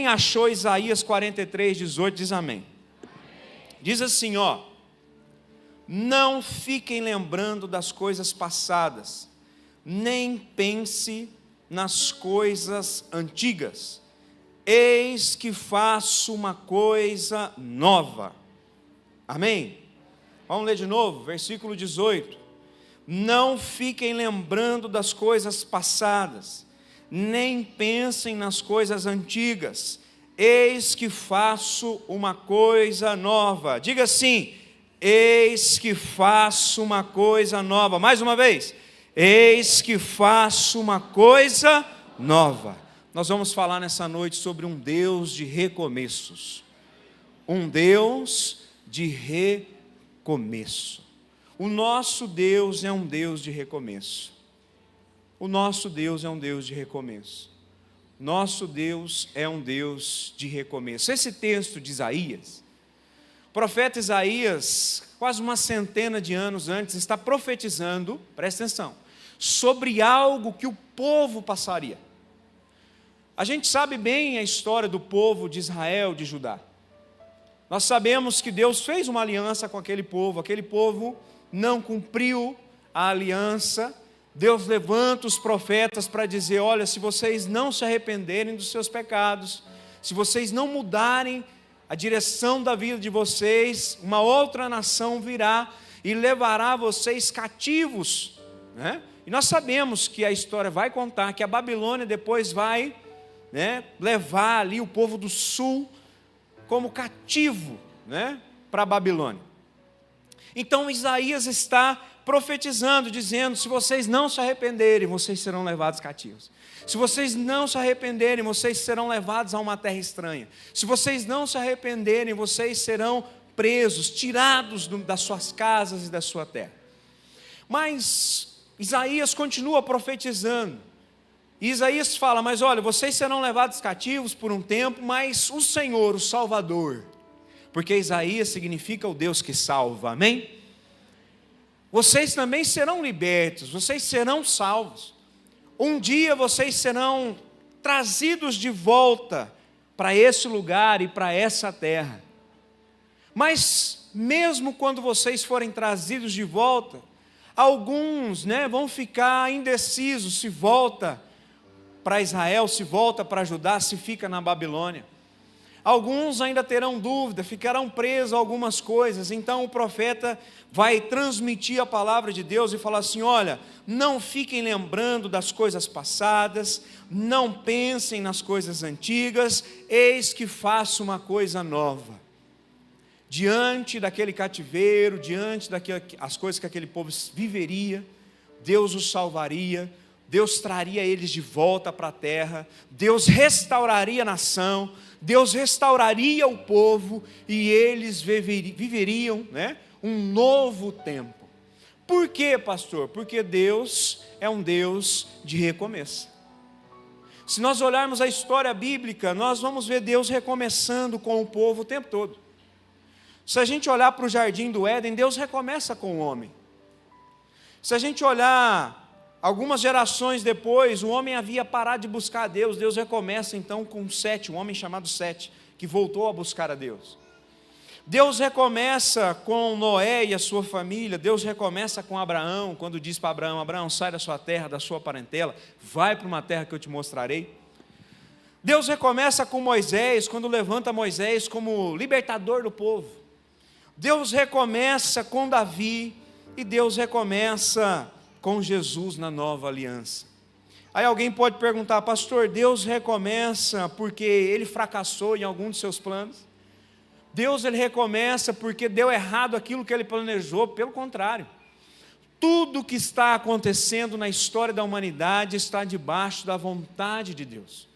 Quem achou Isaías 43, 18, diz amém. Diz assim, ó: não fiquem lembrando das coisas passadas, nem pense nas coisas antigas. Eis que faço uma coisa nova. Amém? Vamos ler de novo, versículo 18. Não fiquem lembrando das coisas passadas, nem pensem nas coisas antigas. Eis que faço uma coisa nova. Diga assim: eis que faço uma coisa nova. Mais uma vez: eis que faço uma coisa nova. Nós vamos falar nessa noite sobre um Deus de recomeços. Um Deus de recomeço. O nosso Deus é um Deus de recomeço. O nosso Deus é um Deus de recomeço. Nosso Deus é um Deus de recomeço. Esse texto de Isaías, o profeta Isaías, quase uma centena de anos antes, está profetizando, presta atenção, sobre algo que o povo passaria. A gente sabe bem a história do povo de Israel, de Judá. Nós sabemos que Deus fez uma aliança com aquele povo não cumpriu a aliança. Deus levanta os profetas para dizer: olha, se vocês não se arrependerem dos seus pecados, se vocês não mudarem a direção da vida de vocês, uma outra nação virá e levará vocês cativos, né? E nós sabemos que a história vai contar que a Babilônia depois vai, né, levar ali o povo do sul como cativo, né, para a Babilônia. Então Isaías está profetizando, dizendo: se vocês não se arrependerem, vocês serão levados cativos. Se vocês não se arrependerem, vocês serão levados a uma terra estranha. Se vocês não se arrependerem, vocês serão presos, tirados das suas casas e da sua terra. Mas Isaías continua profetizando. E Isaías fala: mas olha, vocês serão levados cativos por um tempo, mas o Senhor, o Salvador, porque Isaías significa o Deus que salva, amém? Vocês também serão libertos, vocês serão salvos. Um dia vocês serão trazidos de volta para esse lugar e para essa terra. Mas mesmo quando vocês forem trazidos de volta, alguns, né, vão ficar indecisos se volta para Israel, se volta para Judá, se fica na Babilônia. Alguns ainda terão dúvida, ficarão presos a algumas coisas. Então o profeta vai transmitir a palavra de Deus e falar assim: olha, não fiquem lembrando das coisas passadas, não pensem nas coisas antigas, eis que faço uma coisa nova. Diante daquele cativeiro, diante das coisas que aquele povo viveria, Deus os salvaria, Deus traria eles de volta para a terra, Deus restauraria a nação, Deus restauraria o povo e eles viveriam, né, um novo tempo. Por quê, pastor? Porque Deus é um Deus de recomeço. Se nós olharmos a história bíblica, nós vamos ver Deus recomeçando com o povo o tempo todo. Se a gente olhar para o jardim do Éden, Deus recomeça com o homem. Se a gente olhar algumas gerações depois, o homem havia parado de buscar a Deus. Deus recomeça então com Sete, um homem chamado Sete, que voltou a buscar a Deus. Deus recomeça com Noé e a sua família. Deus recomeça com Abraão, quando diz para Abraão: Abraão, sai da sua terra, da sua parentela, vai para uma terra que eu te mostrarei. Deus recomeça com Moisés, quando levanta Moisés como libertador do povo. Deus recomeça com Davi e Deus recomeça com Jesus na nova aliança. Aí alguém pode perguntar: pastor, Deus recomeça porque ele fracassou em algum de seus planos? Deus ele recomeça porque deu errado aquilo que ele planejou? Pelo contrário, tudo que está acontecendo na história da humanidade está debaixo da vontade de Deus.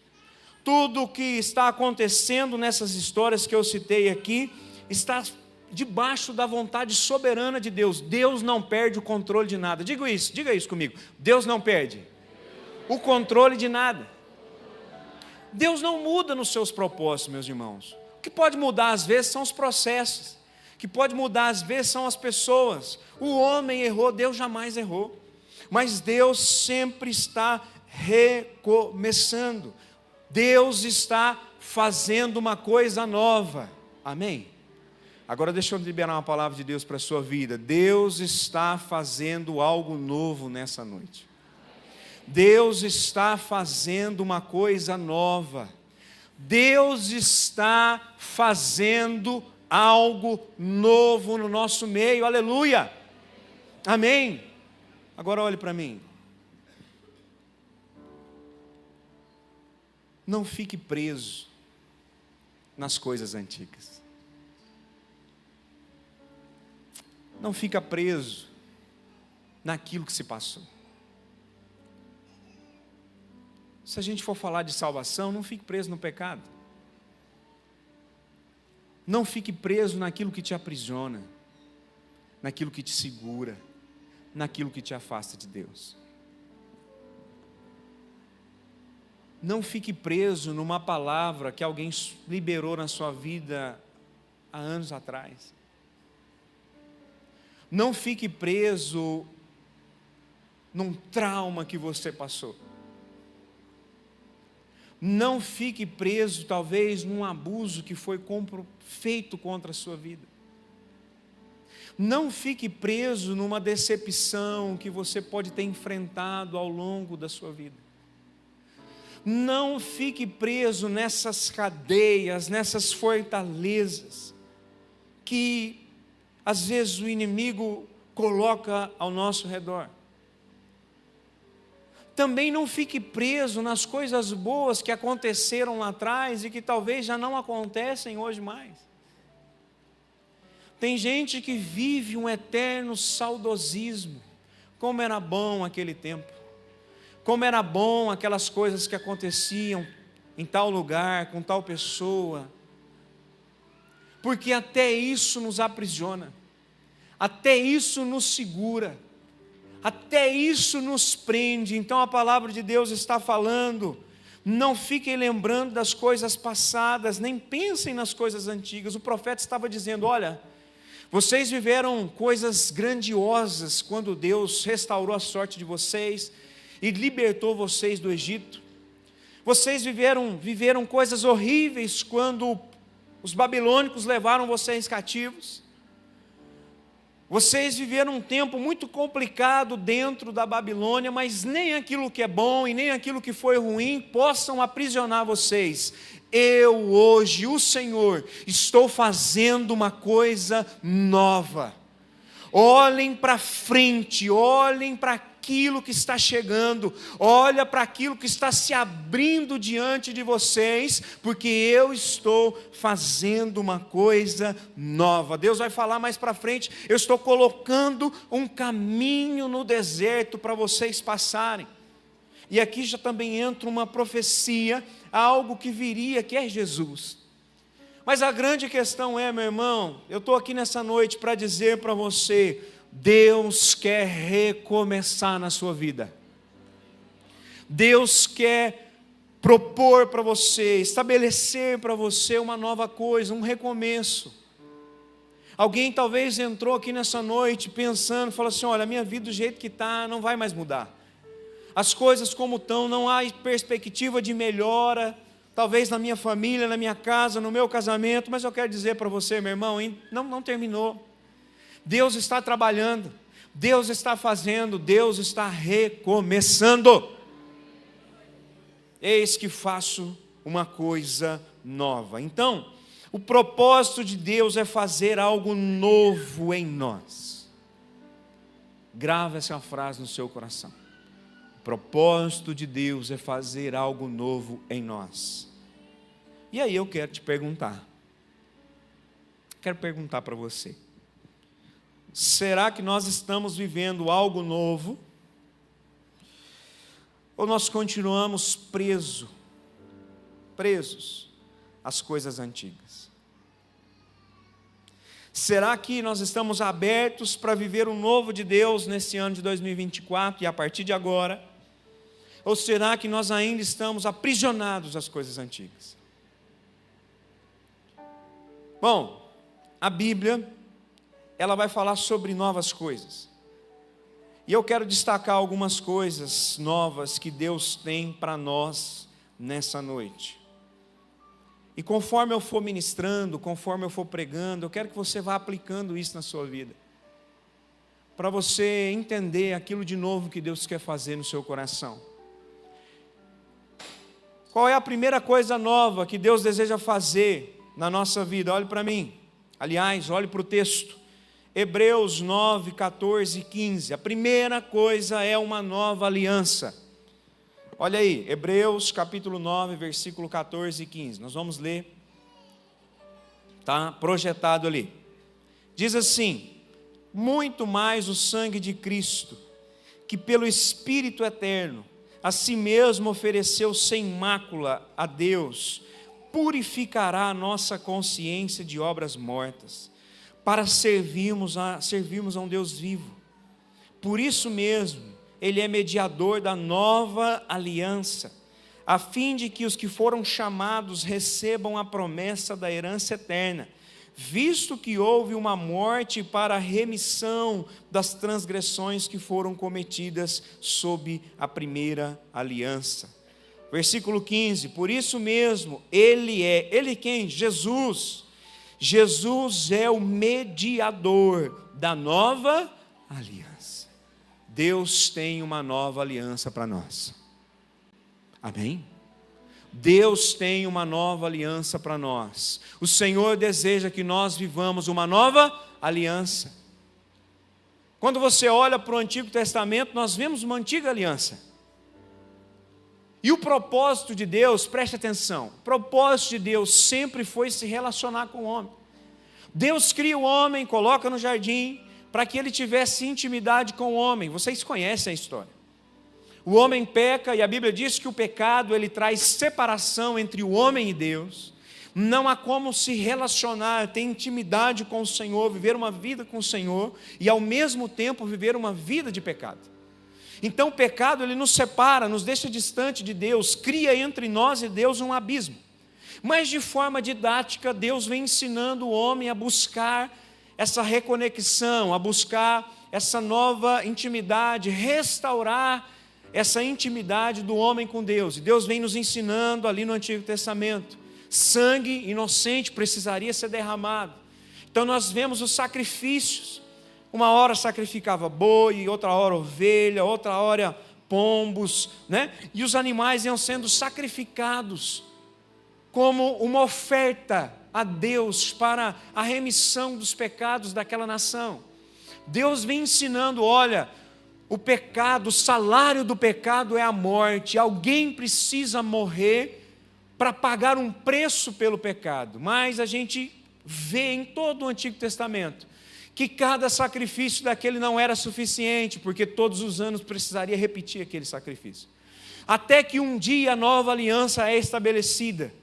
Tudo que está acontecendo nessas histórias que eu citei aqui está debaixo da vontade soberana de Deus. Deus não perde o controle de nada. Diga isso comigo: Deus não perde o controle de nada. Deus não muda nos seus propósitos, meus irmãos. O que pode mudar às vezes são os processos, o que pode mudar às vezes são as pessoas. O homem errou, Deus jamais errou, mas Deus sempre está recomeçando. Deus está fazendo uma coisa nova. Amém? Agora deixa eu liberar uma palavra de Deus para a sua vida. Deus está fazendo algo novo nessa noite. Deus está fazendo uma coisa nova. Deus está fazendo algo novo no nosso meio. Aleluia! Amém? Agora olhe para mim. Não fique preso nas coisas antigas. Não fica preso naquilo que se passou. Se a gente for falar de salvação, não fique preso no pecado. Não fique preso naquilo que te aprisiona, naquilo que te segura, naquilo que te afasta de Deus. Não fique preso numa palavra que alguém liberou na sua vida há anos atrás. Não fique preso num trauma que você passou. Não fique preso, talvez, num abuso que foi feito contra a sua vida. Não fique preso numa decepção que você pode ter enfrentado ao longo da sua vida. Não fique preso nessas cadeias, nessas fortalezas que às vezes o inimigo coloca ao nosso redor. Também não fique preso nas coisas boas que aconteceram lá atrás e que talvez já não acontecem hoje mais. Tem gente que vive um eterno saudosismo. Como era bom aquele tempo. Como era bom aquelas coisas que aconteciam em tal lugar, com tal pessoa. Porque até isso nos aprisiona. Até isso nos segura. Até isso nos prende. Então a palavra de Deus está falando: não fiquem lembrando das coisas passadas, nem pensem nas coisas antigas. O profeta estava dizendo: olha, vocês viveram coisas grandiosas quando Deus restaurou a sorte de vocês e libertou vocês do Egito. Vocês viveram coisas horríveis quando os babilônicos levaram vocês cativos. Vocês viveram um tempo muito complicado dentro da Babilônia, mas nem aquilo que é bom e nem aquilo que foi ruim possam aprisionar vocês. Eu hoje, o Senhor, estou fazendo uma coisa nova. Olhem para frente, olhem para aquilo que está chegando, olha para aquilo que está se abrindo diante de vocês, porque eu estou fazendo uma coisa nova. Deus vai falar mais para frente: eu estou colocando um caminho no deserto para vocês passarem. E aqui já também entra uma profecia, algo que viria, que é Jesus. Mas a grande questão é, meu irmão, eu estou aqui nessa noite para dizer para você: Deus quer recomeçar na sua vida. Deus quer propor para você, estabelecer para você uma nova coisa, um recomeço. Alguém talvez entrou aqui nessa noite pensando, falou assim: olha, a minha vida do jeito que está não vai mais mudar. As coisas como estão, não há perspectiva de melhora, talvez na minha família, na minha casa, no meu casamento. Mas eu quero dizer para você, meu irmão, não terminou. Deus está trabalhando, Deus está fazendo, Deus está recomeçando. Eis que faço uma coisa nova. Então, o propósito de Deus é fazer algo novo em nós. Grava essa frase no seu coração. O propósito de Deus é fazer algo novo em nós. E aí eu quero te perguntar. Quero perguntar para você: será que nós estamos vivendo algo novo? Ou nós continuamos presos às coisas antigas? Será que nós estamos abertos para viver o novo de Deus nesse ano de 2024 e a partir de agora? Ou será que nós ainda estamos aprisionados às coisas antigas? Bom, a Bíblia, ela vai falar sobre novas coisas. E eu quero destacar algumas coisas novas que Deus tem para nós nessa noite. E conforme eu for ministrando, conforme eu for pregando, eu quero que você vá aplicando isso na sua vida, para você entender aquilo de novo que Deus quer fazer no seu coração. Qual é a primeira coisa nova que Deus deseja fazer na nossa vida? Olhe para mim. Aliás, olhe para o texto. Hebreus 9, 14 e 15. A primeira coisa é uma nova aliança. Olha aí, Hebreus capítulo 9, versículo 14 e 15. Nós vamos ler. Está projetado ali. Diz assim: muito mais o sangue de Cristo, que pelo Espírito eterno, a si mesmo ofereceu sem mácula a Deus, purificará a nossa consciência de obras mortas, para servirmos a um Deus vivo. Por isso mesmo, Ele é mediador da nova aliança, a fim de que os que foram chamados recebam a promessa da herança eterna, visto que houve uma morte para a remissão das transgressões que foram cometidas sob a primeira aliança. Versículo 15, por isso mesmo, Ele quem? Jesus. Jesus é o mediador da nova aliança. Deus tem uma nova aliança para nós. Amém? Deus tem uma nova aliança para nós. O Senhor deseja que nós vivamos uma nova aliança. Quando você olha para o Antigo Testamento, nós vemos uma antiga aliança. E o propósito de Deus, preste atenção, o propósito de Deus sempre foi se relacionar com o homem. Deus cria o homem, coloca no jardim, para que ele tivesse intimidade com o homem. Vocês conhecem a história. O homem peca, e a Bíblia diz que o pecado, ele traz separação entre o homem e Deus. Não há como se relacionar, ter intimidade com o Senhor, viver uma vida com o Senhor, e ao mesmo tempo viver uma vida de pecado. Então o pecado, ele nos separa, nos deixa distante de Deus, cria entre nós e Deus um abismo. Mas de forma didática, Deus vem ensinando o homem a buscar essa reconexão, a buscar essa nova intimidade, restaurar essa intimidade do homem com Deus. E Deus vem nos ensinando ali no Antigo Testamento. Sangue inocente precisaria ser derramado. Então nós vemos os sacrifícios. Uma hora sacrificava boi, outra hora ovelha, outra hora pombos, né? E os animais iam sendo sacrificados como uma oferta a Deus para a remissão dos pecados daquela nação. Deus vem ensinando, olha, o pecado, o salário do pecado é a morte. Alguém precisa morrer para pagar um preço pelo pecado. Mas a gente vê em todo o Antigo Testamento que cada sacrifício daquele não era suficiente, porque todos os anos precisaria repetir aquele sacrifício. Até que um dia a nova aliança é estabelecida.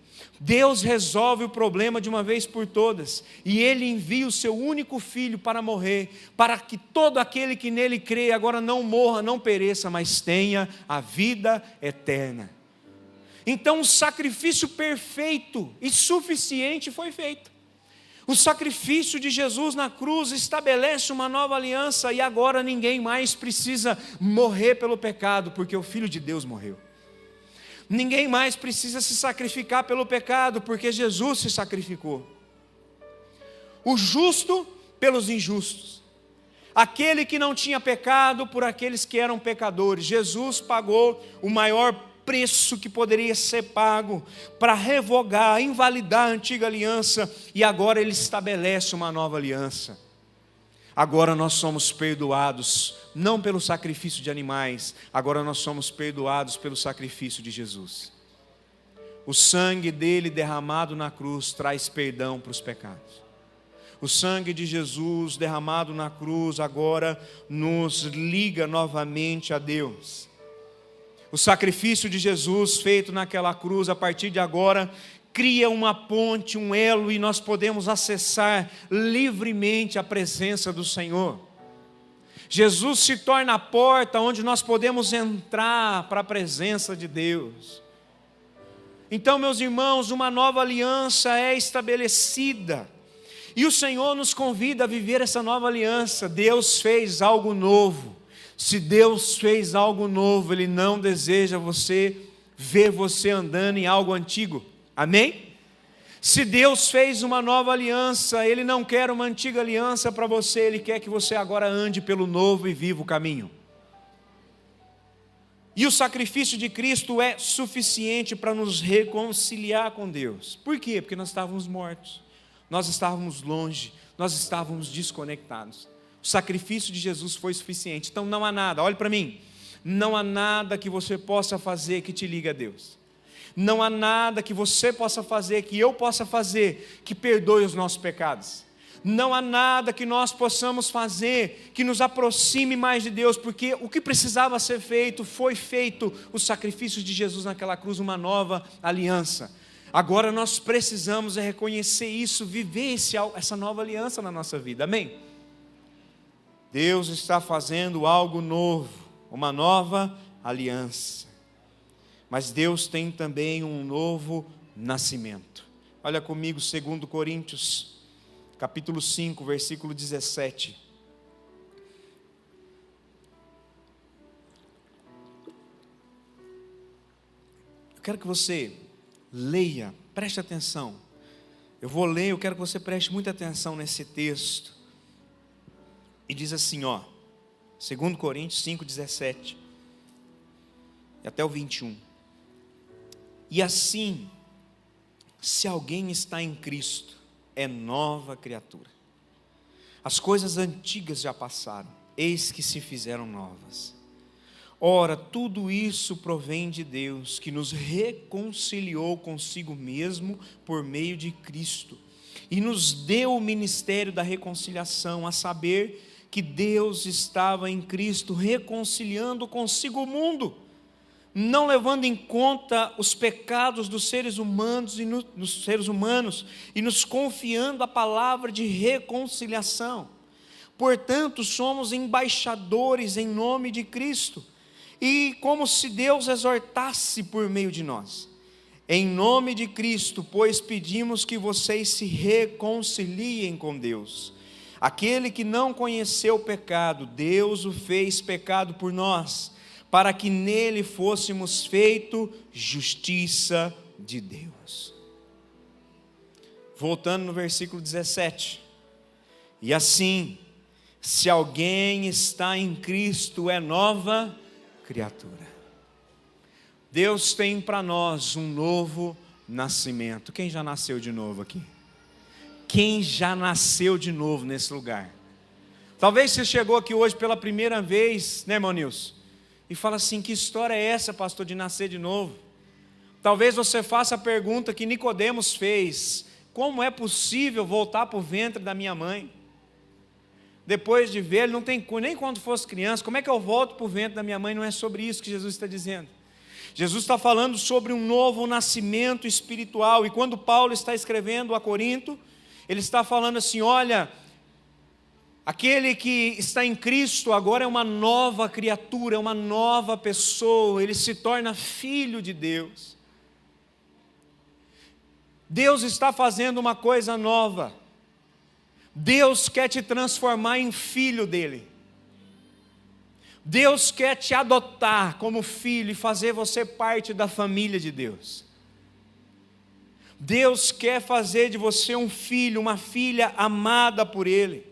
Deus resolve o problema de uma vez por todas, e Ele envia o seu único Filho para morrer, para que todo aquele que nele crê agora não morra, não pereça, mas tenha a vida eterna. Então o sacrifício perfeito e suficiente foi feito. O sacrifício de Jesus na cruz estabelece uma nova aliança, e agora ninguém mais precisa morrer pelo pecado, porque o Filho de Deus morreu. Ninguém mais precisa se sacrificar pelo pecado, porque Jesus se sacrificou. O justo pelos injustos, aquele que não tinha pecado por aqueles que eram pecadores. Jesus pagou o maior preço que poderia ser pago para revogar, invalidar a antiga aliança, e agora Ele estabelece uma nova aliança. Agora nós somos perdoados, não pelo sacrifício de animais, agora nós somos perdoados pelo sacrifício de Jesus. O sangue dele derramado na cruz traz perdão para os pecados. O sangue de Jesus derramado na cruz agora nos liga novamente a Deus. O sacrifício de Jesus feito naquela cruz, a partir de agora, cria uma ponte, um elo, e nós podemos acessar livremente a presença do Senhor. Jesus se torna a porta onde nós podemos entrar para a presença de Deus. Então, meus irmãos, uma nova aliança é estabelecida, e o Senhor nos convida a viver essa nova aliança. Deus fez algo novo. Se Deus fez algo novo, Ele não deseja ver você andando em algo antigo. Amém? Se Deus fez uma nova aliança, Ele não quer uma antiga aliança para você, Ele quer que você agora ande pelo novo e vivo caminho. E o sacrifício de Cristo é suficiente para nos reconciliar com Deus. Por quê? Porque nós estávamos mortos, nós estávamos longe, nós estávamos desconectados. O sacrifício de Jesus foi suficiente. Então não há nada, olhe para mim, não há nada que você possa fazer que te ligue a Deus. Não há nada que você possa fazer, que eu possa fazer, que perdoe os nossos pecados. Não há nada que nós possamos fazer que nos aproxime mais de Deus, porque o que precisava ser feito, foi feito o sacrifício de Jesus naquela cruz, uma nova aliança. Agora nós precisamos reconhecer isso, viver essa nova aliança na nossa vida, amém? Deus está fazendo algo novo, uma nova aliança. Mas Deus tem também um novo nascimento. Olha comigo, 2 Coríntios, capítulo 5, versículo 17. Eu quero que você leia, preste atenção. Eu vou ler, eu quero que você preste muita atenção nesse texto. E diz assim, 2 Coríntios 5, 17. E até o 21. E assim, se alguém está em Cristo, é nova criatura. As coisas antigas já passaram, eis que se fizeram novas. Ora, tudo isso provém de Deus, que nos reconciliou consigo mesmo por meio de Cristo, e nos deu o ministério da reconciliação, a saber que Deus estava em Cristo reconciliando consigo o mundo, não levando em conta os pecados dos seres humanos e nos confiando a palavra de reconciliação. Portanto, somos embaixadores em nome de Cristo, e como se Deus exortasse por meio de nós. Em nome de Cristo, pois pedimos que vocês se reconciliem com Deus. Aquele que não conheceu o pecado, Deus o fez pecado por nós, para que nele fôssemos feito justiça de Deus. Voltando no versículo 17. E assim, se alguém está em Cristo, é nova criatura. Deus tem para nós um novo nascimento. Quem já nasceu de novo aqui? Quem já nasceu de novo nesse lugar? Talvez você chegou aqui hoje pela primeira vez, né, irmão Nilson? E fala assim, que história é essa, pastor, de nascer de novo? Talvez você faça a pergunta que Nicodemos fez: como é possível voltar para o ventre da minha mãe? Depois de ver, ele não tem nem quando fosse criança, como é que eu volto para o ventre da minha mãe? Não é sobre isso que Jesus está dizendo. Jesus está falando sobre um novo nascimento espiritual, e quando Paulo está escrevendo a Corinto, ele está falando assim, olha, aquele que está em Cristo agora é uma nova criatura, é uma nova pessoa, ele se torna filho de Deus. Deus está fazendo uma coisa nova. Deus quer te transformar em filho dele. Deus quer te adotar como filho e fazer você parte da família de Deus. Deus quer fazer de você um filho, uma filha amada por ele.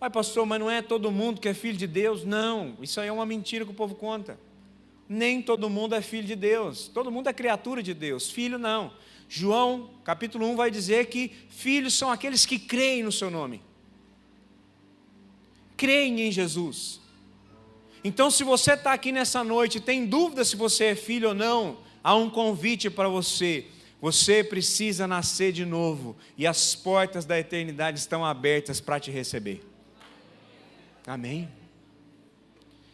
Ai, pastor, mas não é todo mundo que é filho de Deus? Não, isso aí é uma mentira que o povo conta. Nem todo mundo é filho de Deus, todo mundo é criatura de Deus, filho não. João capítulo 1 vai dizer que filhos são aqueles que creem no seu nome, creem em Jesus. Então, se você está aqui nessa noite e tem dúvida se você é filho ou não, há um convite para você. Você precisa nascer de novo, e as portas da eternidade estão abertas para te receber. Amém?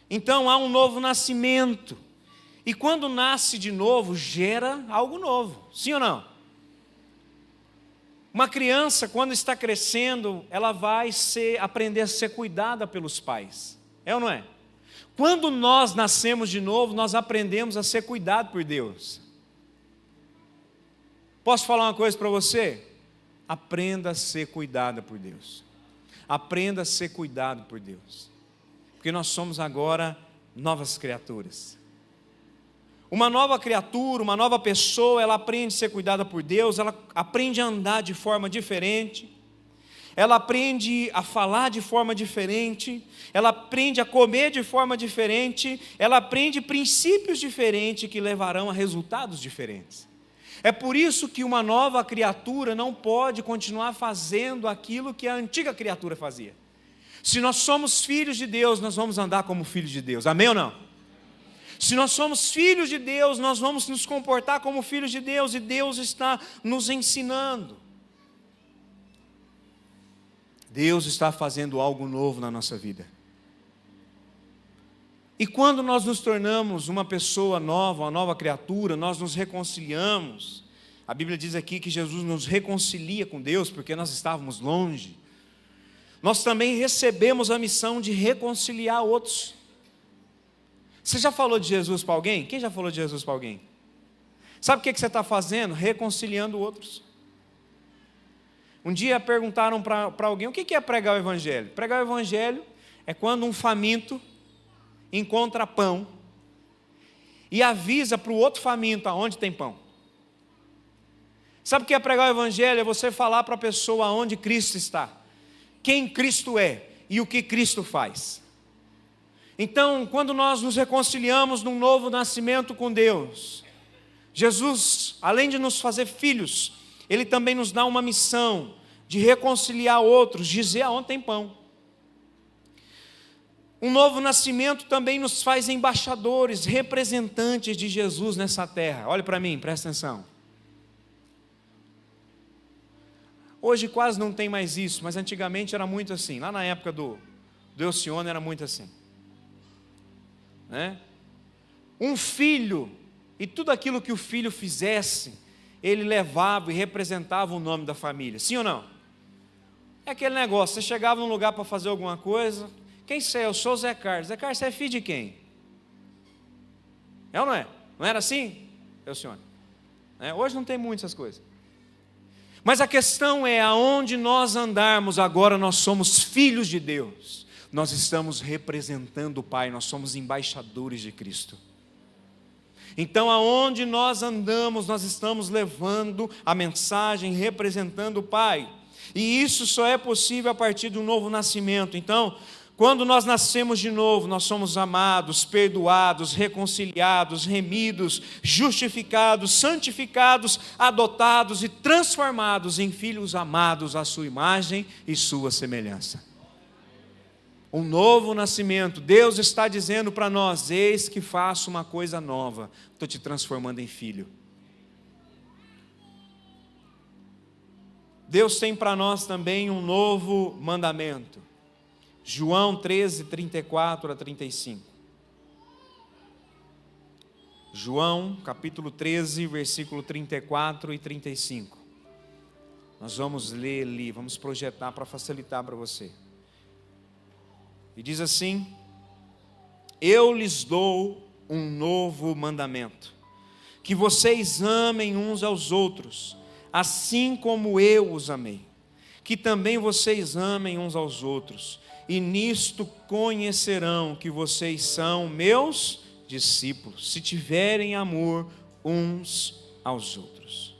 Então há um novo nascimento, e quando nasce de novo, gera algo novo, sim ou não? Uma criança, quando está crescendo, ela vai aprender a ser cuidada pelos pais, é ou não é? Quando nós nascemos de novo, nós aprendemos a ser cuidado por Deus. Posso falar uma coisa para você? Aprenda a ser cuidada por Deus. Aprenda a ser cuidado por Deus. Porque nós somos agora novas criaturas. Uma nova criatura, uma nova pessoa, ela aprende a ser cuidada por Deus, ela aprende a andar de forma diferente, ela aprende a falar de forma diferente, ela aprende a comer de forma diferente, ela aprende princípios diferentes que levarão a resultados diferentes. É por isso que uma nova criatura não pode continuar fazendo aquilo que a antiga criatura fazia. Se nós somos filhos de Deus, nós vamos andar como filhos de Deus, amém ou não? Se nós somos filhos de Deus, nós vamos nos comportar como filhos de Deus, e Deus está nos ensinando. Deus está fazendo algo novo na nossa vida. E quando nós nos tornamos uma pessoa nova, uma nova criatura, nós nos reconciliamos. A Bíblia diz aqui que Jesus nos reconcilia com Deus, porque nós estávamos longe. Nós também recebemos a missão de reconciliar outros. Você já falou de Jesus para alguém? Quem já falou de Jesus para alguém? Sabe o que você está fazendo? Reconciliando outros. Um dia perguntaram para alguém, o que é pregar o Evangelho? Pregar o Evangelho é quando um faminto encontra pão e avisa para o outro faminto aonde tem pão. Sabe o que é pregar o Evangelho? É você falar para a pessoa aonde Cristo está, quem Cristo é e o que Cristo faz. Então, quando nós nos reconciliamos num novo nascimento com Deus, Jesus, além de nos fazer filhos, Ele também nos dá uma missão de reconciliar outros, dizer aonde tem pão. Um novo nascimento também nos faz embaixadores, representantes de Jesus nessa terra. Olhe para mim, presta atenção. Hoje quase não tem mais isso, mas antigamente era muito assim. Lá na época do Elcione era muito assim. Um filho, e tudo aquilo que o filho fizesse, ele levava e representava o nome da família, sim ou não? É aquele negócio, você chegava num lugar para fazer alguma coisa, quem você é? Eu sou o Zé Carlos. Zé Carlos, você é filho de quem? É ou não é? Não era assim? Elcione. Hoje não tem muito essas coisas. Mas a questão é, aonde nós andarmos agora, nós somos filhos de Deus. Nós estamos representando o Pai, nós somos embaixadores de Cristo. Então, aonde nós andamos, nós estamos levando a mensagem, representando o Pai. E isso só é possível a partir do novo nascimento. Então, quando nós nascemos de novo, nós somos amados, perdoados, reconciliados, remidos, justificados, santificados, adotados e transformados em filhos amados à sua imagem e sua semelhança. Um novo nascimento. Deus está dizendo para nós: eis que faço uma coisa nova, estou te transformando em filho. Deus tem para nós também um novo mandamento. João 13, 34 a 35. João capítulo 13, versículo 34 e 35. Nós vamos ler ali, vamos projetar para facilitar para você. E diz assim: eu lhes dou um novo mandamento, que vocês amem uns aos outros, assim como eu os amei, que também vocês amem uns aos outros, e nisto conhecerão que vocês são meus discípulos, se tiverem amor uns aos outros.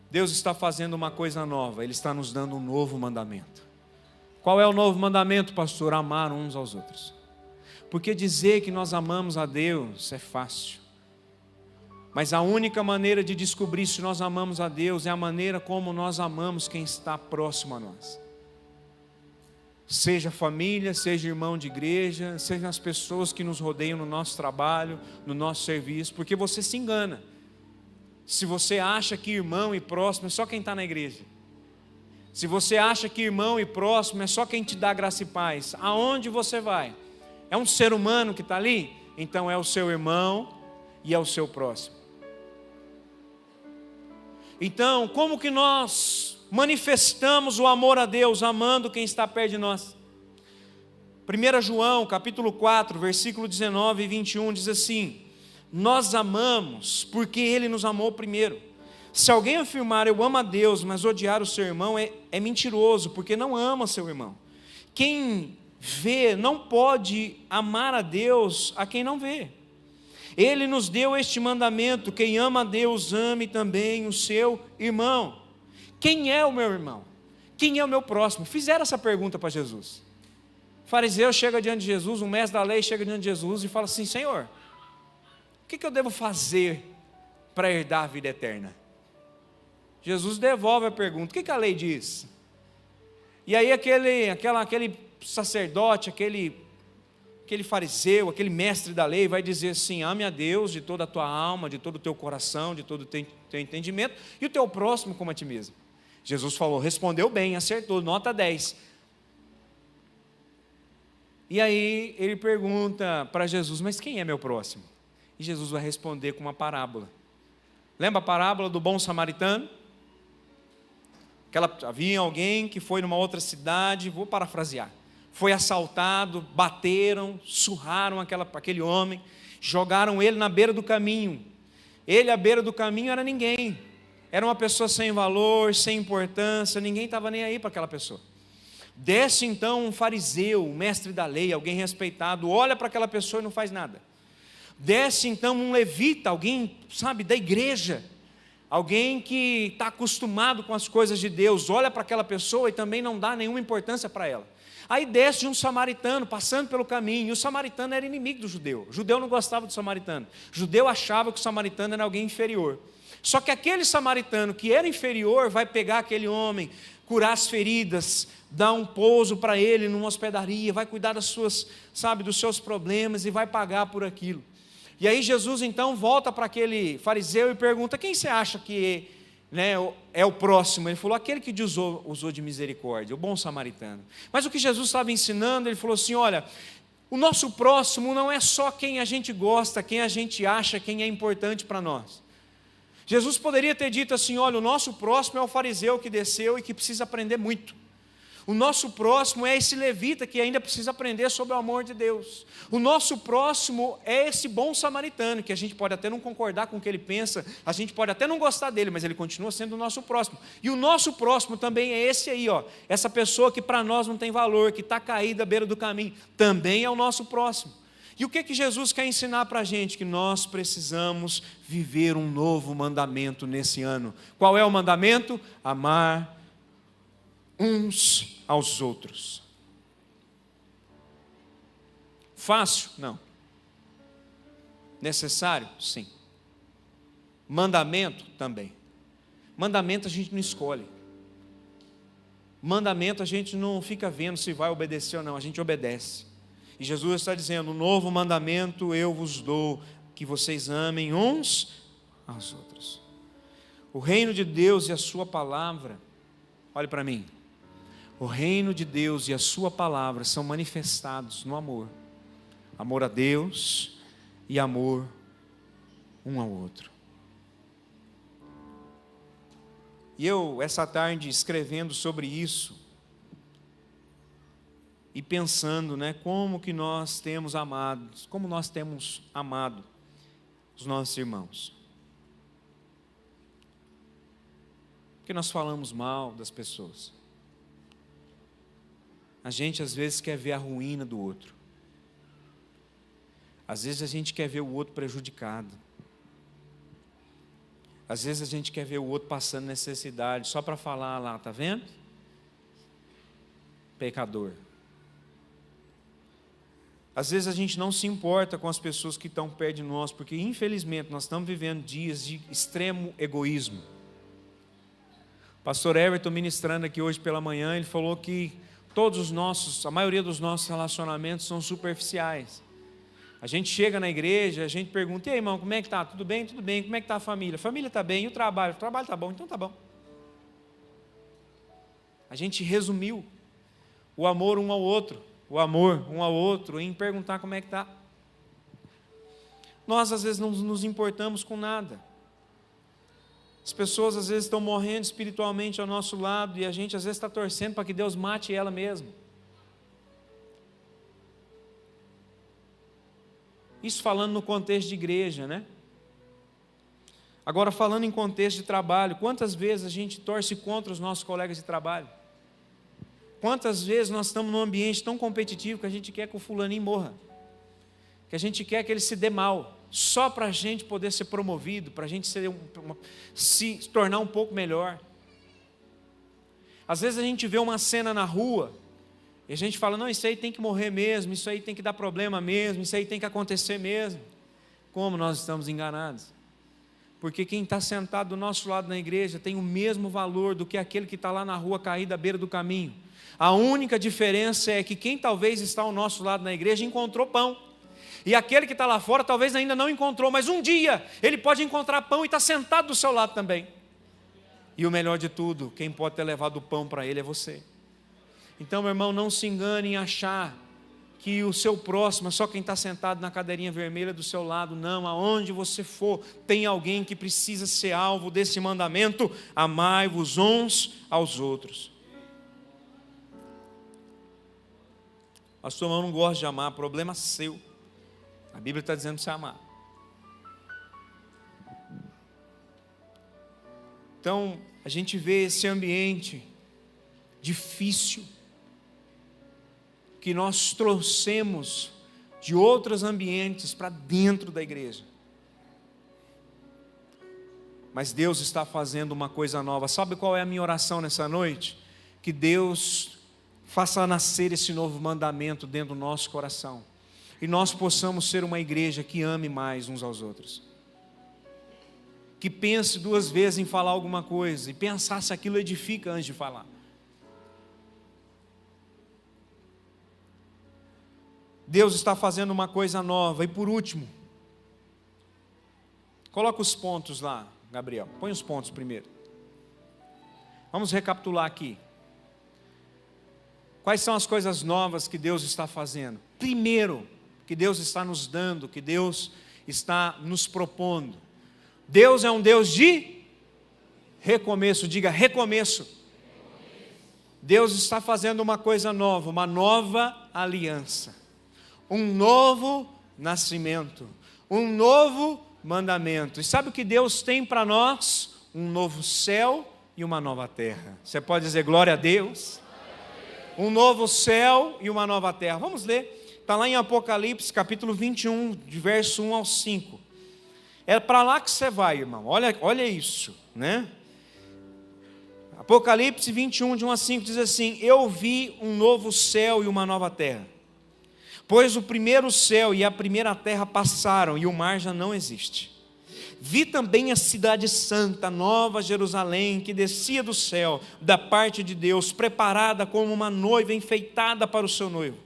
Deus está fazendo uma coisa nova, Ele está nos dando um novo mandamento. Qual é o novo mandamento, pastor? Amar uns aos outros. Porque dizer que nós amamos a Deus é fácil. Mas a única maneira de descobrir se nós amamos a Deus é a maneira como nós amamos quem está próximo a nós. Seja família, seja irmão de igreja, sejam as pessoas que nos rodeiam no nosso trabalho, no nosso serviço, porque você se engana se você acha que irmão e próximo é só quem está na igreja. Se você acha que irmão e próximo é só quem te dá graça e paz, aonde você vai? É um ser humano que está ali? Então é o seu irmão e é o seu próximo. Então, como que nós manifestamos o amor a Deus, amando quem está perto de nós? 1 João, capítulo 4, versículo 19 e 21, diz assim: nós amamos porque Ele nos amou primeiro. Se alguém afirmar eu amo a Deus, mas odiar o seu irmão, é mentiroso, porque não ama seu irmão. Quem vê não pode amar a Deus a quem não vê. Ele nos deu este mandamento: quem ama a Deus, ame também o seu irmão. Quem é o meu irmão? Quem é o meu próximo? Fizeram essa pergunta para Jesus. O fariseu chega diante de Jesus, um mestre da lei chega diante de Jesus e fala assim: Senhor, o que eu devo fazer para herdar a vida eterna? Jesus devolve a pergunta: o que a lei diz? E aí aquele sacerdote, aquele fariseu, aquele mestre da lei vai dizer assim: ame a Deus de toda a tua alma, de todo o teu coração, de todo o teu entendimento, e o teu próximo como a ti mesmo. Jesus falou, respondeu bem, acertou, nota 10. E aí ele pergunta para Jesus: mas quem é meu próximo? E Jesus vai responder com uma parábola. Lembra a parábola do bom samaritano? Havia alguém que foi numa outra cidade, vou parafrasear, foi assaltado, bateram, surraram aquele homem, jogaram ele na beira do caminho. Ele à beira do caminho era ninguém, era uma pessoa sem valor, sem importância, ninguém estava nem aí para aquela pessoa. Desce então um fariseu, um mestre da lei, alguém respeitado, olha para aquela pessoa e não faz nada. Desce então um levita, alguém, sabe, da igreja, alguém que está acostumado com as coisas de Deus, olha para aquela pessoa e também não dá nenhuma importância para ela. Aí desce um samaritano passando pelo caminho, e o samaritano era inimigo do judeu. O judeu não gostava do samaritano. O judeu achava que o samaritano era alguém inferior. Só que aquele samaritano que era inferior vai pegar aquele homem, curar as feridas, dar um pouso para ele numa hospedaria, vai cuidar das suas, sabe, dos seus problemas e vai pagar por aquilo. E aí Jesus então volta para aquele fariseu e pergunta: quem você acha que é o próximo? Ele falou: aquele que usou de misericórdia, o bom samaritano. Mas o que Jesus estava ensinando, ele falou assim: olha, o nosso próximo não é só quem a gente gosta, quem a gente acha, quem é importante para nós. Jesus poderia ter dito assim: olha, o nosso próximo é o fariseu que desceu e que precisa aprender muito. O nosso próximo é esse levita que ainda precisa aprender sobre o amor de Deus. O nosso próximo é esse bom samaritano, que a gente pode até não concordar com o que ele pensa, a gente pode até não gostar dele, mas ele continua sendo o nosso próximo. E o nosso próximo também é esse aí, ó, essa pessoa que para nós não tem valor, que está caída à beira do caminho, também é o nosso próximo. E o que Jesus quer ensinar para a gente? Que nós precisamos viver um novo mandamento nesse ano. Qual é o mandamento? Amar uns aos outros. Fácil? Não. Necessário? Sim. Mandamento? Também. Mandamento a gente não escolhe. Mandamento a gente não fica vendo se vai obedecer ou não, a gente obedece. E Jesus está dizendo: um novo mandamento eu vos dou, que vocês amem uns aos outros. O reino de Deus e a sua palavra, olhe para mim, o reino de Deus e a sua palavra são manifestados no amor. Amor a Deus e amor um ao outro. E eu, essa tarde, escrevendo sobre isso, e pensando, como que nós temos amado, como nós temos amado os nossos irmãos. Porque nós falamos mal das pessoas. A gente às vezes quer ver a ruína do outro. Às vezes a gente quer ver o outro prejudicado. Às vezes a gente quer ver o outro passando necessidade, só para falar lá, tá vendo? Pecador. Às vezes a gente não se importa com as pessoas que estão perto de nós, porque infelizmente nós estamos vivendo dias de extremo egoísmo. O pastor Everton, ministrando aqui hoje pela manhã, ele falou que a maioria dos nossos relacionamentos são superficiais. A gente chega na igreja, a gente pergunta: e aí, irmão, como é que está? Tudo bem? Tudo bem. Como é que está a família? A família está bem. E o trabalho? O trabalho está bom. Então está bom. A gente resumiu o amor um ao outro, em perguntar como é que está. Nós às vezes não nos importamos com nada. As pessoas às vezes estão morrendo espiritualmente ao nosso lado e a gente às vezes está torcendo para que Deus mate ela mesma. Isso falando no contexto de igreja, Agora falando em contexto de trabalho, quantas vezes a gente torce contra os nossos colegas de trabalho? Quantas vezes nós estamos num ambiente tão competitivo que a gente quer que o fulaninho morra, que a gente quer que ele se dê mal, só para a gente poder ser promovido, para a gente se tornar um pouco melhor. Às vezes a gente vê uma cena na rua, e a gente fala, não, isso aí tem que morrer mesmo, isso aí tem que dar problema mesmo, isso aí tem que acontecer mesmo. Como nós estamos enganados? Porque quem está sentado do nosso lado na igreja tem o mesmo valor do que aquele que está lá na rua caído à beira do caminho. A única diferença é que quem talvez está ao nosso lado na igreja encontrou pão. E aquele que está lá fora talvez ainda não encontrou, mas um dia ele pode encontrar pão e está sentado do seu lado também. E o melhor de tudo, quem pode ter levado o pão para ele é você. Então, meu irmão, não se engane em achar que o seu próximo é só quem está sentado na cadeirinha vermelha do seu lado. Não, aonde você for, tem alguém que precisa ser alvo desse mandamento: amai-vos uns aos outros. Pastor, eu não gosto de amar, problema seu. A Bíblia está dizendo para você amar. Então, a gente vê esse ambiente difícil que nós trouxemos de outros ambientes para dentro da igreja. Mas Deus está fazendo uma coisa nova. Sabe qual é a minha oração nessa noite? Que Deus faça nascer esse novo mandamento dentro do nosso coração. E nós possamos ser uma igreja que ame mais uns aos outros. Que pense duas vezes em falar alguma coisa e pensar se aquilo edifica antes de falar. Deus está fazendo uma coisa nova. E por último, coloca os pontos lá, Gabriel. Põe os pontos primeiro. Vamos recapitular aqui. Quais são as coisas novas que Deus está fazendo? Primeiro, que Deus está nos dando, que Deus está nos propondo. Deus é um Deus de recomeço. Diga recomeço. Deus está fazendo uma coisa nova, uma nova aliança. Um novo nascimento, um novo mandamento. E sabe o que Deus tem para nós? Um novo céu e uma nova terra. Você pode dizer glória a Deus? Um novo céu e uma nova terra. Vamos ler. Está lá em Apocalipse, capítulo 21, de verso 1 ao 5. É para lá que você vai, irmão. Olha isso, né? Apocalipse 21, de 1 a 5, diz assim: eu vi um novo céu e uma nova terra. Pois o primeiro céu e a primeira terra passaram e o mar já não existe. Vi também a cidade santa, Nova Jerusalém, que descia do céu, da parte de Deus, preparada como uma noiva enfeitada para o seu noivo.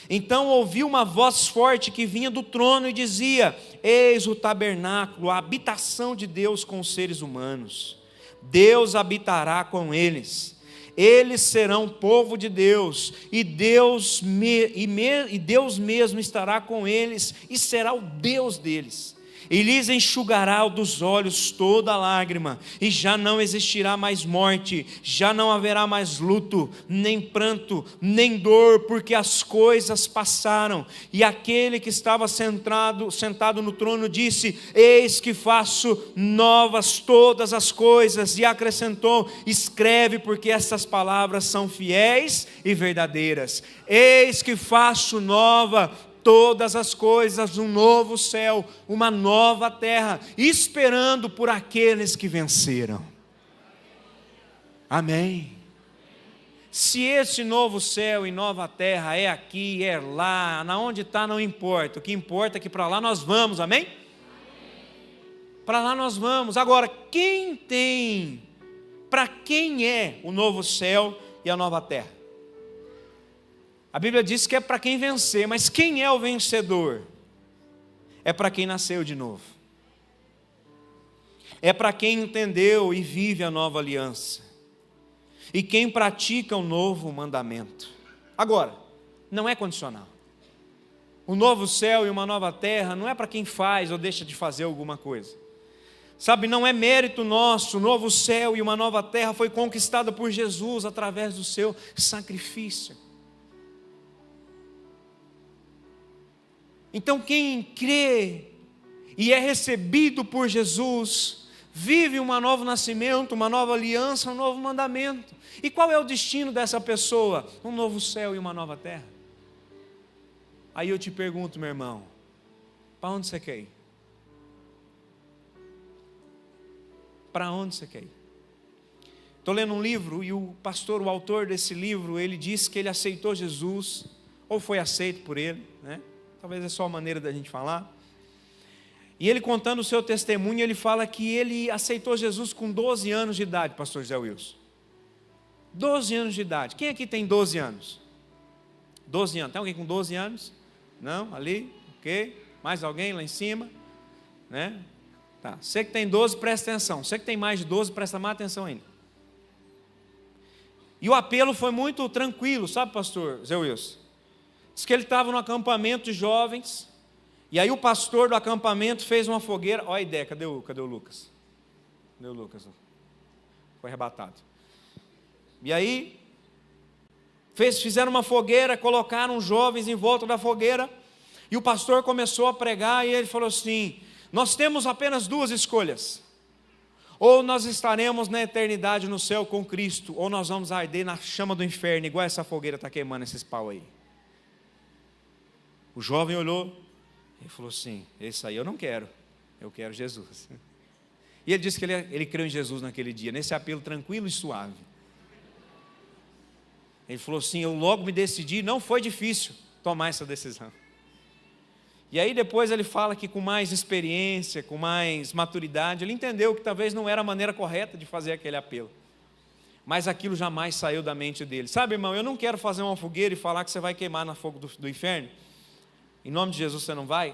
Então ouvi uma voz forte que vinha do trono e dizia: eis o tabernáculo, a habitação de Deus com os seres humanos. Deus habitará com eles. Eles serão povo de Deus, e Deus mesmo estará com eles, e será o Deus deles. E lhes enxugará dos olhos toda lágrima, e já não existirá mais morte, já não haverá mais luto, nem pranto, nem dor, porque as coisas passaram. E aquele que estava sentado no trono disse: eis que faço novas todas as coisas. E acrescentou: escreve, porque essas palavras são fiéis e verdadeiras. Eis que faço nova todas as coisas, um novo céu, uma nova terra, esperando por aqueles que venceram. Amém. Se esse novo céu e nova terra é aqui, é lá, na onde está não importa, o que importa é que para lá nós vamos, amém? Para lá nós vamos. Agora, para quem é o novo céu e a nova terra? A Bíblia diz que é para quem vencer, mas quem é o vencedor? É para quem nasceu de novo. É para quem entendeu e vive a nova aliança. E quem pratica o novo mandamento. Agora, não é condicional. O novo céu e uma nova terra não é para quem faz ou deixa de fazer alguma coisa. Sabe, não é mérito nosso. O novo céu e uma nova terra foi conquistado por Jesus através do seu sacrifício. Então quem crê e é recebido por Jesus, vive um novo nascimento, uma nova aliança, um novo mandamento. E qual é o destino dessa pessoa? Um novo céu e uma nova terra. Aí eu te pergunto, meu irmão, para onde você quer ir? Para onde você quer ir? Estou lendo um livro e o pastor, o autor desse livro, ele diz que ele aceitou Jesus, ou foi aceito por ele, né? Talvez é só a maneira da gente falar. E ele contando o seu testemunho, ele fala que ele aceitou Jesus com 12 anos de idade, pastor José Wilson. 12 anos de idade. Quem aqui tem 12 anos? 12 anos. Tem alguém com 12 anos? Não? Ali? Ok. Mais alguém lá em cima? Né? Tá. Você que tem 12, presta atenção. Você que tem mais de 12, presta mais atenção ainda. E o apelo foi muito tranquilo, sabe, pastor Zé Wilson? Diz que ele estava no acampamento de jovens, e aí o pastor do acampamento fez uma fogueira. Olha a ideia, cadê o Lucas? Cadê o Lucas? Foi arrebatado. E aí, fizeram uma fogueira, colocaram os jovens em volta da fogueira, e o pastor começou a pregar, e ele falou assim: nós temos apenas duas escolhas. Ou nós estaremos na eternidade no céu com Cristo, ou nós vamos arder na chama do inferno, igual essa fogueira está queimando esses pau aí. O jovem olhou e falou assim: esse aí eu não quero, eu quero Jesus. E ele disse que ele creu em Jesus naquele dia, nesse apelo tranquilo e suave. Ele falou assim: eu logo me decidi, não foi difícil tomar essa decisão. E aí depois ele fala que com mais experiência, com mais maturidade, ele entendeu que talvez não era a maneira correta de fazer aquele apelo. Mas aquilo jamais saiu da mente dele. Sabe, irmão, eu não quero fazer uma fogueira e falar que você vai queimar no fogo do inferno. Em nome de Jesus você não vai.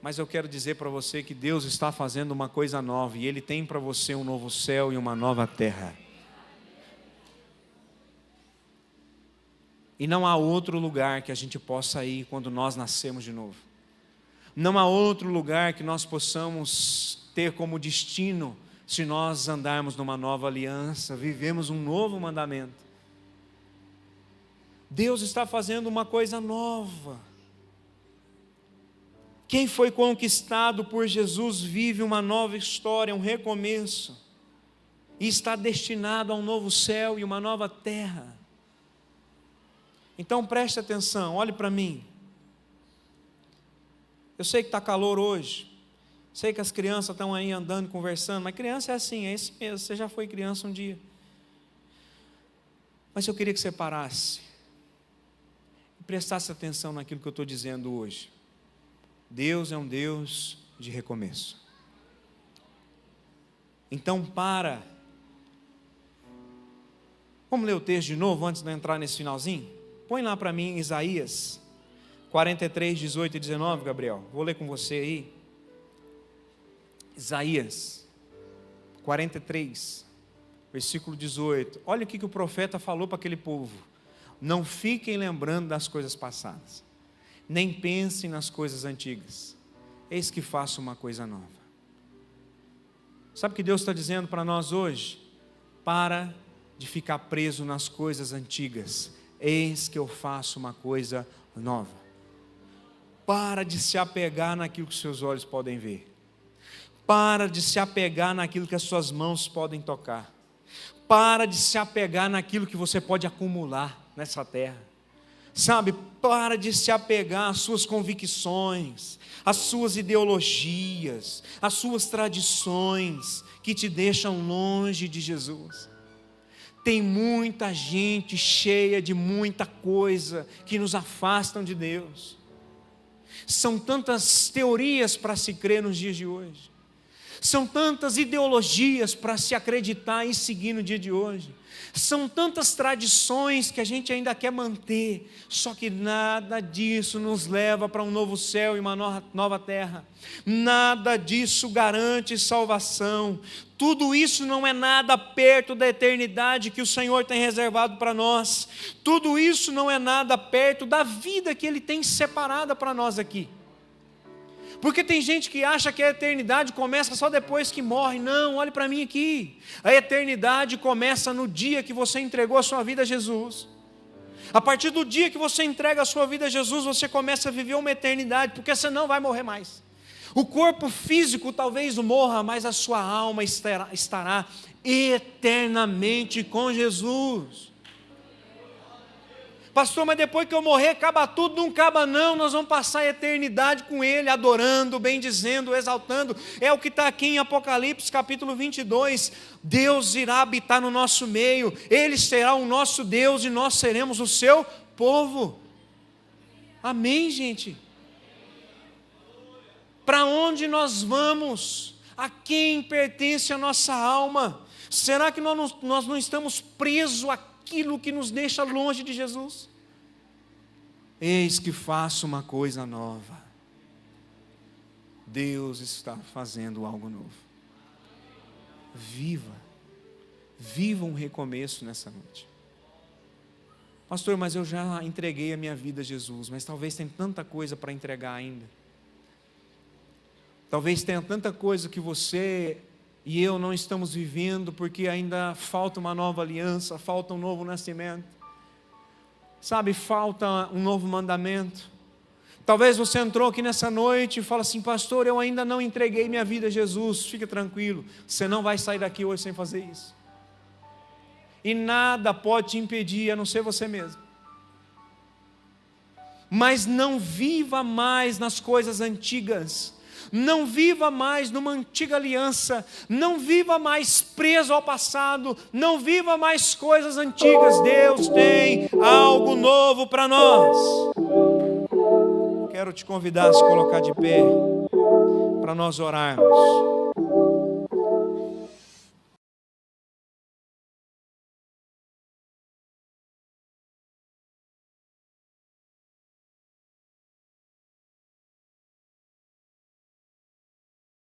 Mas eu quero dizer para você que Deus está fazendo uma coisa nova, e Ele tem para você um novo céu e uma nova terra. E não há outro lugar que a gente possa ir quando nós nascemos de novo. Não há outro lugar que nós possamos ter como destino, se nós andarmos numa nova aliança, vivemos um novo mandamento. Deus está fazendo uma coisa nova. Quem foi conquistado por Jesus vive uma nova história, um recomeço, e está destinado a um novo céu e uma nova terra. Então preste atenção, olhe para mim. Eu sei que está calor hoje, sei que as crianças estão aí andando, conversando, mas criança é assim, é isso mesmo, você já foi criança um dia. Mas eu queria que você parasse e prestasse atenção naquilo que eu estou dizendo hoje. Deus é um Deus de recomeço. Então vamos ler o texto de novo antes de entrar nesse finalzinho? Põe lá para mim Isaías 43, 18 e 19, Gabriel. Vou ler com você aí. Isaías 43, versículo 18. Olha o que o profeta falou para aquele povo: não fiquem lembrando das coisas passadas, nem pensem nas coisas antigas. Eis que faço uma coisa nova. Sabe o que Deus está dizendo para nós hoje? Para de ficar preso nas coisas antigas. Eis que eu faço uma coisa nova. Para de se apegar naquilo que seus olhos podem ver. Para de se apegar naquilo que as suas mãos podem tocar. Para de se apegar naquilo que você pode acumular nessa terra. Sabe, para de se apegar às suas convicções, às suas ideologias, às suas tradições que te deixam longe de Jesus. Tem muita gente cheia de muita coisa que nos afastam de Deus. São tantas teorias para se crer nos dias de hoje. São tantas ideologias para se acreditar e seguir no dia de hoje. São tantas tradições que a gente ainda quer manter, só que nada disso nos leva para um novo céu e uma nova terra. Nada disso garante salvação. Tudo isso não é nada perto da eternidade que o Senhor tem reservado para nós. Tudo isso não é nada perto da vida que Ele tem separada para nós aqui. Porque tem gente que acha que a eternidade começa só depois que morre. Não, olhe para mim aqui. A eternidade começa no dia que você entregou a sua vida a Jesus. A partir do dia que você entrega a sua vida a Jesus, você começa a viver uma eternidade, porque você não vai morrer mais. O corpo físico talvez morra, mas a sua alma estará eternamente com Jesus. Pastor, mas depois que eu morrer acaba tudo? Não acaba não, nós vamos passar a eternidade com Ele, adorando, bendizendo, exaltando. É o que está aqui em Apocalipse capítulo 22. Deus irá habitar no nosso meio, Ele será o nosso Deus e nós seremos o seu povo. Amém, gente? Para onde nós vamos? A quem pertence a nossa alma? Será que nós não estamos presos àquilo que nos deixa longe de Jesus? Eis que faço uma coisa nova. Deus está fazendo algo novo. Viva um recomeço nessa noite. Pastor, mas eu já entreguei a minha vida a Jesus, mas talvez tenha tanta coisa para entregar ainda. Talvez tenha tanta coisa que você e eu não estamos vivendo, porque ainda falta uma nova aliança, falta um novo nascimento. Sabe, falta um novo mandamento. Talvez você entrou aqui nessa noite e fala assim: pastor, eu ainda não entreguei minha vida a Jesus. Fica tranquilo, você não vai sair daqui hoje sem fazer isso. E nada pode te impedir, a não ser você mesmo. Mas não viva mais nas coisas antigas. Não viva mais numa antiga aliança, não viva mais preso ao passado, não viva mais coisas antigas. Deus tem algo novo para nós. Quero te convidar a se colocar de pé para nós orarmos.